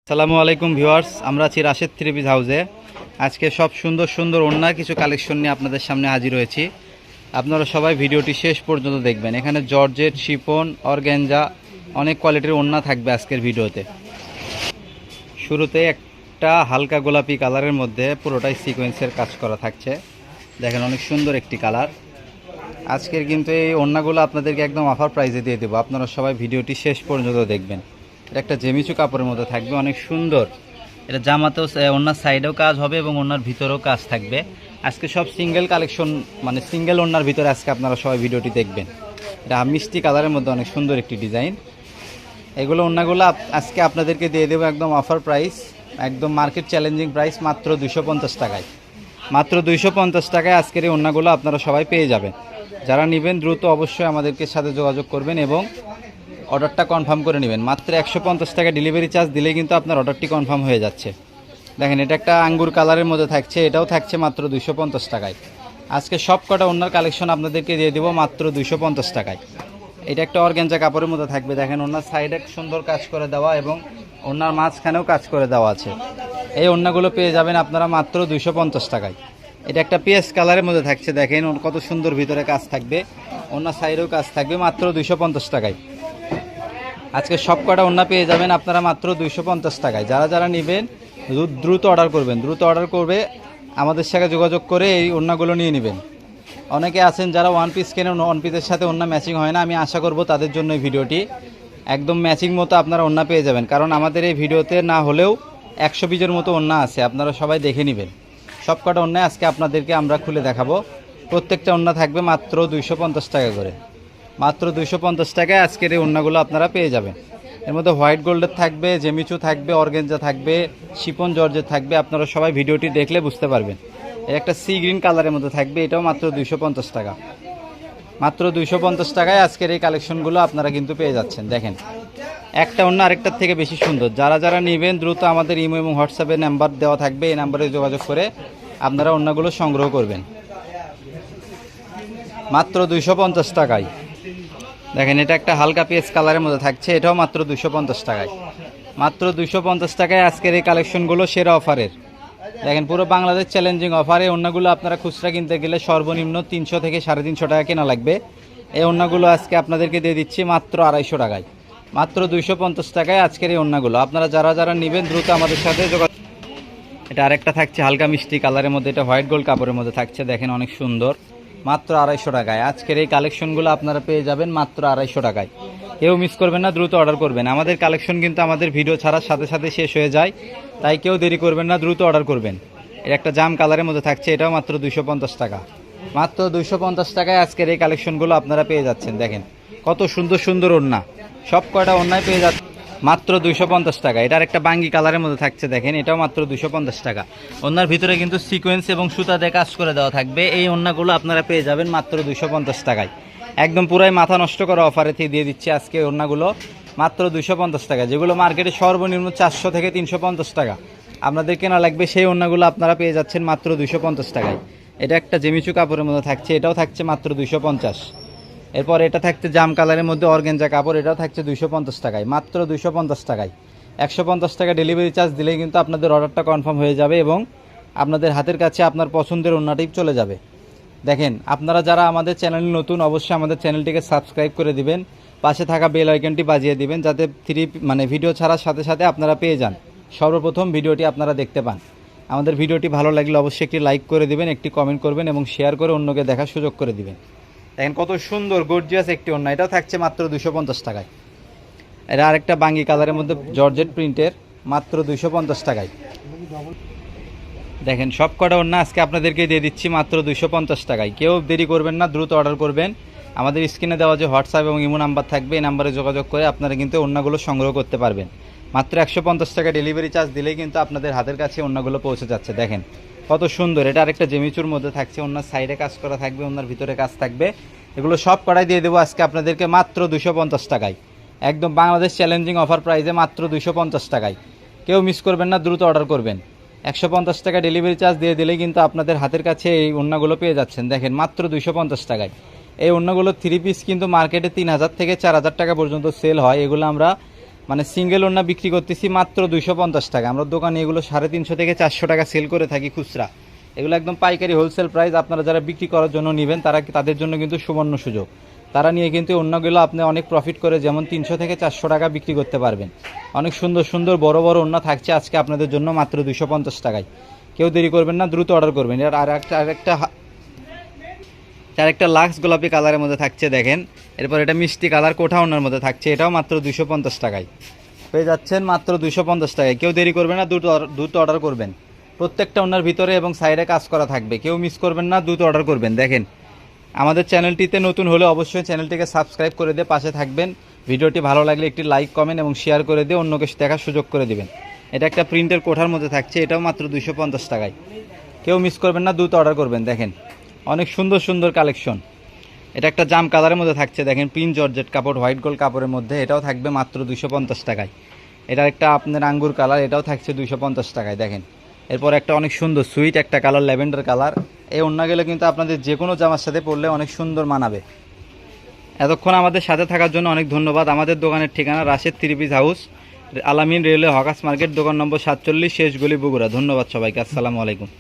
আসসালামু আলাইকুম ভিউয়ার্স, আমরা আছি রাশেদ থ্রি পিস হাউসে। আজকে সব সুন্দর সুন্দর ওড়না কিছু কালেকশন নিয়ে আপনাদের সামনে হাজির হয়েছি। আপনারা সবাই ভিডিওটি শেষ পর্যন্ত দেখবেন। এখানে জর্জেট, শিফন, অর্গানজা অনেক কোয়ালিটির ওড়না থাকবে আজকের ভিডিওতে। শুরুতে একটা হালকা গোলাপি কালারের মধ্যে পুরোটাই সিকোয়েন্সের কাজ করা থাকছে। দেখেন অনেক সুন্দর একটি কালার। আজকের কিন্তু এই ওড়নাগুলো আপনাদেরকে একদম অফার প্রাইসে দিয়ে দেবো। আপনারা সবাই ভিডিওটি শেষ পর্যন্ত দেখবেন। এটা একটা জেমিচু কাপড়ের মধ্যে থাকবে, অনেক সুন্দর। এটা জামাতেও ওনার সাইডেও কাজ হবে এবং ওনার ভিতরেও কাজ থাকবে। আজকে সব সিঙ্গেল কালেকশন, মানে সিঙ্গেল ওনার ভিতরে আজকে আপনারা সবাই ভিডিওটি দেখবেন। এটা মিষ্টি কালারের মধ্যে অনেক সুন্দর একটি ডিজাইন। এগুলো ওনাগুলো আজকে আপনাদেরকে দিয়ে দেবো একদম অফার প্রাইস, একদম মার্কেট চ্যালেঞ্জিং প্রাইস, মাত্র 250 টাকায়। মাত্র 250 টাকায় আজকের এই ওনাগুলো আপনারা সবাই পেয়ে যাবেন। যারা নেবেন দ্রুত অবশ্যই আমাদেরকে সাথে যোগাযোগ করবেন এবং অর্ডারটা কনফার্ম করে নেবেন। মাত্র 150 টাকা ডেলিভারি চার্জ দিলে কিন্তু আপনার অর্ডারটি কনফার্ম হয়ে যাচ্ছে। দেখেন এটা একটা আঙ্গুর কালারের মধ্যে থাকছে, এটাও থাকছে মাত্র 250 টাকায়। আজকে সব কটা ওনার কালেকশন আপনাদেরকে দিয়ে দেবো মাত্র 250 টাকায়। এটা একটা অর্গানজা কাপড়ের মধ্যে থাকবে। দেখেন ওনার সাইডে সুন্দর কাজ করে দেওয়া এবং ওনার মাঝখানেও কাজ করে দেওয়া আছে। এই ওড়নাগুলো পেয়ে যাবেন আপনারা মাত্র 250 টাকায়। এটা একটা পিএস কালারের মধ্যে থাকছে। দেখেন কত সুন্দর ভিতরে কাজ থাকবে, ওনার সাইডেও কাজ থাকবে, মাত্র 250 টাকায়। আজকে সব কটা ওড়না পেয়ে যাবেন আপনারা মাত্র 250 টাকায়। যারা যারা নেবেন দ্রুত অর্ডার করবেন, দ্রুত অর্ডার করবে আমাদের সাথে যোগাযোগ করে এই ওড়নাগুলো নিয়ে নেবেন। অনেকে আছেন যারা ওয়ান পিস কেনেন, ওয়ান পিসের সাথে ওড়না ম্যাচিং হয় না। আমি আশা করব তাদের জন্য এই ভিডিওটি একদম ম্যাচিং মতো আপনারা ওড়না পেয়ে যাবেন, কারণ আমাদের এই ভিডিওতে না হলেও 100 পিসের মতো ওড়না আছে, আপনারা সবাই দেখে নেবেন। সব কটা ওড়নায় আজকে আপনাদেরকে আমরা খুলে দেখাবো। প্রত্যেকটা ওড়না থাকবে মাত্র 250 টাকা করে। মাত্র 250 টাকায় আজকের এই ওড়নাগুলো আপনারা পেয়ে যাবেন। এর মধ্যে হোয়াইট গোল্ডের থাকবে, জেমিচু থাকবে, অর্গানজা থাকবে, শিফন জর্জের থাকবে। আপনারা সবাই ভিডিওটি দেখলে বুঝতে পারবেন। এর একটা সি গ্রিন কালারের মধ্যে থাকবে, এটাও মাত্র 250 টাকা। মাত্র 250 টাকায় আজকের এই কালেকশনগুলো আপনারা কিন্তু পেয়ে যাচ্ছেন। দেখেন একটা ওড়না আরেকটার থেকে বেশি সুন্দর। যারা যারা নেবেন দ্রুত আমাদের ইমো এবং হোয়াটসঅ্যাপে নাম্বার দেওয়া থাকবে, এই নাম্বারে যোগাযোগ করে আপনারা ওড়নাগুলো সংগ্রহ করবেন মাত্র 250 টাকায়। দেখেন এটা একটা হালকা পেস কালারের মধ্যে থাকছে, এটাও মাত্র 250 টাকায়। মাত্র 250 টাকায় আজকের এই কালেকশনগুলো সেরা অফারের। দেখেন পুরো বাংলাদেশ চ্যালেঞ্জিং অফারে ওড়নাগুলো আপনারা খুচরা কিনতে গেলে সর্বনিম্ন 300 থেকে 350 টাকা কেনা লাগবে। এই ওড়নাগুলো আজকে আপনাদেরকে দিয়ে দিচ্ছি মাত্র 250 টাকায়। মাত্র 250 টাকায় আজকের এই ওড়নাগুলো আপনারা যারা যারা নেবেন দ্রুত আমাদের সাথে যোগাযোগ। এটা আরেকটা থাকছে হালকা মিষ্টি কালারের মধ্যে, এটা হোয়াইট গোল্ড কাপড়ের মধ্যে থাকছে। দেখেন অনেক সুন্দর, মাত্র 250 টাকায় আজকের এই কালেকশনগুলো আপনারা পেয়ে যাবেন মাত্র 250 টাকায়। কেউ মিস করবেন না, দ্রুত অর্ডার করবেন। আমাদের কালেকশন কিন্তু আমাদের ভিডিও ছাড়ার সাথে সাথে শেষ হয়ে যায়, তাই কেউ দেরি করবেন না, দ্রুত অর্ডার করবেন। এর একটা জাম কালারের মধ্যে থাকছে, এটাও মাত্র 250 টাকা। মাত্র 250 টাকায় আজকের এই কালেকশনগুলো আপনারা পেয়ে যাচ্ছেন। দেখেন কত সুন্দর সুন্দর ওড়না, সব কয়টা ওড়নায় পেয়ে যাচ্ছে মাত্র 250 টাকা। এটার একটা বাঙ্গি কালারের মধ্যে থাকছে, দেখেন এটাও মাত্র 250 টাকা। ওড়নার ভিতরে কিন্তু সিকোয়েন্স এবং সুতা দিয়ে কাজ করে দেওয়া থাকবে। এই ওড়নাগুলো আপনারা পেয়ে যাবেন মাত্র 250 টাকায়। একদম পুরাই মাথা নষ্ট করা অফারে দিয়ে দিচ্ছি আজকে ওড়নাগুলো মাত্র 250 টাকা। যেগুলো মার্কেটে সর্বনিম্ন 400 থেকে 350 টাকা আপনাদের কেনা লাগবে, সেই ওড়নাগুলো আপনারা পেয়ে যাচ্ছেন মাত্র 250 টাকায়। এটা একটা জেমিচু কাপড়ের মধ্যে থাকছে, এটাও থাকছে মাত্র 250। এরপর এটা থাকছে জাম কালারের মধ্যে অর্গানজা কাপড়, এটাও থাকছে 250 টাকায়। মাত্র 250 টাকায়। 150 টাকা ডেলিভারি চার্জ দিলেই কিন্তু আপনাদের অর্ডারটা কনফার্ম হয়ে যাবে এবং আপনাদের হাতের কাছে আপনার পছন্দের ওড়নাটি চলে যাবে। দেখেন আপনারা যারা আমাদের চ্যানেলে নতুন, অবশ্যই আমাদের চ্যানেলটিকে সাবস্ক্রাইব করে দিবেন, পাশে থাকা বেল আইকনটি বাজিয়ে দিবেন, যাতে ভিডিও ছাড়ার সাথে সাথে আপনারা পেয়ে যান, সর্বপ্রথম ভিডিওটি আপনারা দেখতে পান। আমাদের ভিডিওটি ভালো লাগলে অবশ্যই একটি লাইক করে দিবেন, একটি কমেন্ট করবেন এবং শেয়ার করে অন্যকে দেখার সুযোগ করে দিবেন। দেখেন কত সুন্দর গর্জিয়াস একটি ওড়না, এটাও থাকছে মাত্র 250 টাকায়। এটা আরেকটা বাঙ্গি কালারের মধ্যে জর্জেট প্রিন্টের, মাত্র 250 টাকায়। দেখেন সব কটা ওড়না আজকে আপনাদেরকে দিয়ে দিচ্ছি মাত্র 250 টাকায়। কেউ দেরি করবেন না, দ্রুত অর্ডার করবেন। আমাদের স্ক্রিনে দেওয়া যে হোয়াটসঅ্যাপ এবং ইমো নাম্বার থাকবে, এই নাম্বারে যোগাযোগ করে আপনারা কিন্তু ওড়নাগুলো সংগ্রহ করতে পারবেন। মাত্র 150 টাকা ডেলিভারি চার্জ দিলেই কিন্তু আপনাদের হাতের কাছে ওড়নাগুলো পৌঁছে যাচ্ছে। দেখেন কত সুন্দর, এটা আরেকটা জেমিচুর মধ্যে থাকছে, ওনার সাইডে কাজ করা থাকবে, ওনার ভিতরে কাজ থাকবে। এগুলো সব কটাই দিয়ে দেবো আজকে আপনাদেরকে মাত্র 250 টাকায়। একদম বাংলাদেশ চ্যালেঞ্জিং অফার প্রাইসে মাত্র 250 টাকায়। কেউ মিস করবেন না, দ্রুত অর্ডার করবেন। 150 টাকা ডেলিভারি চার্জ দিয়ে দিলেই কিন্তু আপনাদের হাতের কাছে এই ওড়নাগুলো পেয়ে যাচ্ছেন। দেখেন মাত্র 250 টাকায়। এই ওড়নাগুলো 3 পিস কিন্তু মার্কেটে 3000 থেকে 4000 টাকা পর্যন্ত সেল হয়। এগুলো আমরা মানে সিঙ্গেল ওড়না বিক্রি করতেছি মাত্র 250 টাকা। আমরা দোকানে এগুলো 350 থেকে 400 টাকা সেল করে থাকি খুচরা। এগুলো একদম পাইকারি হোলসেল প্রাইস। আপনারা যারা বিক্রি করার জন্য নেবেন তাদের জন্য কিন্তু সুবর্ণ সুযোগ। তারা নিয়ে কিন্তু ওড়নাগুলো আপনি অনেক প্রফিট করে যেমন 300 থেকে 400 টাকা বিক্রি করতে পারবেন। অনেক সুন্দর সুন্দর বড় বড় ওড়না থাকছে আজকে আপনাদের জন্য মাত্র 250 টাকায়। কেউ দেরি করবেন না, দ্রুত অর্ডার করবেন। এর আরেকটা লাক্স গোলাপি কালারের মধ্যে থাকছে দেখেন। এরপর এটা মিষ্টি কালার কোঠা ওড়নার মধ্যে থাকছে, এটাও মাত্র 250 টাকায় পেয়ে যাচ্ছেন, মাত্র 250 টাকায়। কেউ দেরি করবেন না, দ্রুত অর্ডার করবেন। প্রত্যেকটা ওড়নার ভিতরে এবং সাইডে কাজ করা থাকবে, কেউ মিস করবেন না, দ্রুত অর্ডার করবেন। দেখেন আমাদের চ্যানেলটিতে নতুন হলে অবশ্যই চ্যানেলটিকে সাবস্ক্রাইব করে দিয়ে পাশে থাকবেন। ভিডিওটি ভালো লাগলে একটি লাইক কমেন্ট এবং শেয়ার করে দিয়ে অন্যকে দেখার সুযোগ করে দিবেন। এটা একটা প্রিন্টের কোঠার মধ্যে থাকছে, এটাও মাত্র 250 টাকায়। কেউ মিস করবেন না, দ্রুত অর্ডার করবেন। দেখেন অনেক সুন্দর সুন্দর কালেকশন। এটা একটা জাম কালারের মধ্যে থাকছে দেখেন, প্রিন্ট জর্জেট কাপড়, হোয়াইট গোল্ড কাপড়ের মধ্যে, এটাও থাকবে মাত্র 250 টাকায়। এটা একটা আপনার আঙ্গুর কালার, এটাও থাকছে 250 টাকায়। দেখেন এরপর একটা অনেক সুন্দর সুইট একটা কালার, ল্যাভেন্ডার কালার। এই ওড়নাগুলো কিন্তু আপনাদের যে কোনো জামার সাথে পরলে অনেক সুন্দর মানাবে। এতক্ষণ আমাদের সাথে থাকার জন্য অনেক ধন্যবাদ। আমাদের দোকানের ঠিকানা রাশেদ থ্রি পিস হাউস, আলামিন রেলওয়ে হকার্স মার্কেট, দোকান নম্বর 47, শেষ গলি, বগুড়া। ধন্যবাদ সবাইকে। আসসালামু আলাইকুম।